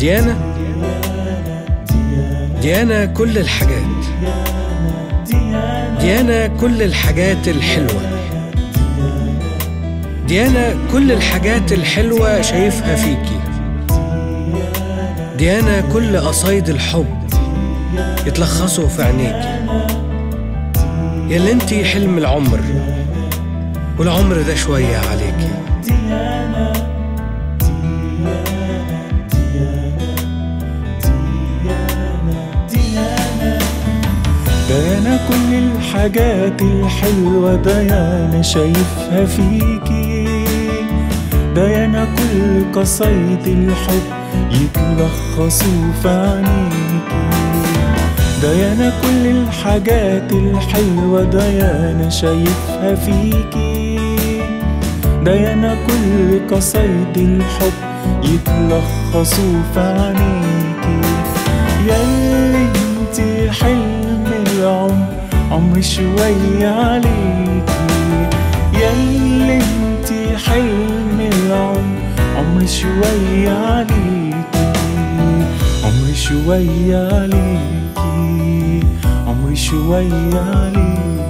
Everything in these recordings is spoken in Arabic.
ديانا ديانا كل الحاجات، ديانا كل الحاجات الحلوة، ديانا كل الحاجات الحلوة شايفها فيكي، ديانا كل قصايد الحب يتلخصوا في عينيكي، ياللي انتي حلم العمر والعمر ده شوية عليكي. ديانا كل الحاجات الحلوة ديانا شايفها فيكي، ديانا كل قصايد الحب يتلخصوا في عينيكي، ديانا كل الحاجات الحلوة ديانا شايفها فيكي، ديانا كل قصايد الحب يتلخصوا في عينيكي. ياللي انتي حلم العمر عمري شوية عليكي، ياللي انتي حلم العمر عمري شوية عليكي، عمري شوية عليكي، عمري شوية عليكي.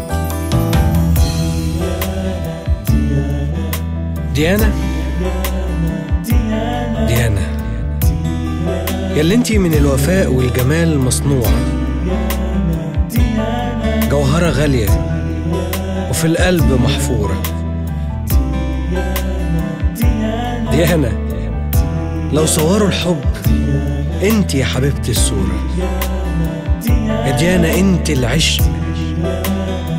ديانا ديانا ياللي انتي من الوفاء والجمال مصنوعة، جوهرة غالية وفي القلب محفورة. ديانا لو صوروا الحب انتي يا حبيبتي الصورة، يا ديانا انتي العشق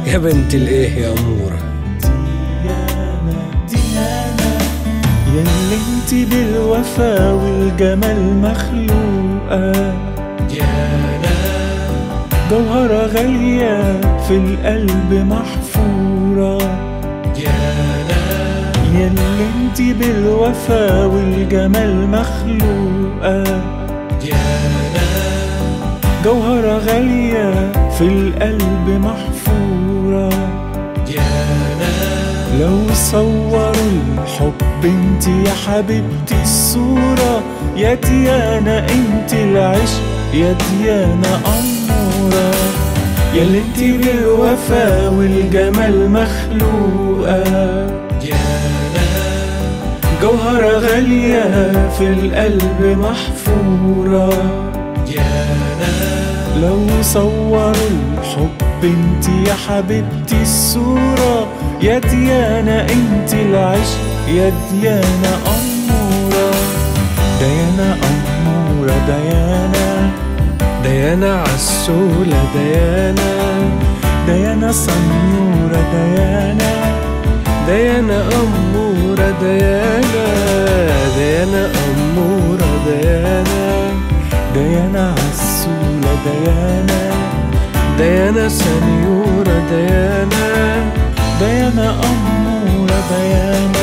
يا بنت الايه يا أمورة. ياللي انتي بالوفا والجمال مخلوقة، ديانا جوهرة غالية في القلب محفورة. ديانا ياللي انتي بالوفا والجمال مخلوقة، ديانا جوهرة غالية في القلب محفورة. ديانا لو صوروا الحب انتي يا حبيبتي الصورة، يا ديانا انتي العشق يا ديانا أمورة. ياللي انتي بالوفا والجمال مخلوقة، ديانا جوهرة غالية في القلب محفورة. ديانا لو صوروا الحب انتي يا حبيبتي الصورة، يا ديانا انتي العشق يا ديانا أمورة. ديانا أمورة ديانا، ديانا عسولة ديانا، ديانا سنورة ديانا، ديانا أمورة ديانا، ديانا أمورة ديانا، ديانا عسولة ديانا، ديانا سنيورة ديانا، ديانا أمورة ديانا.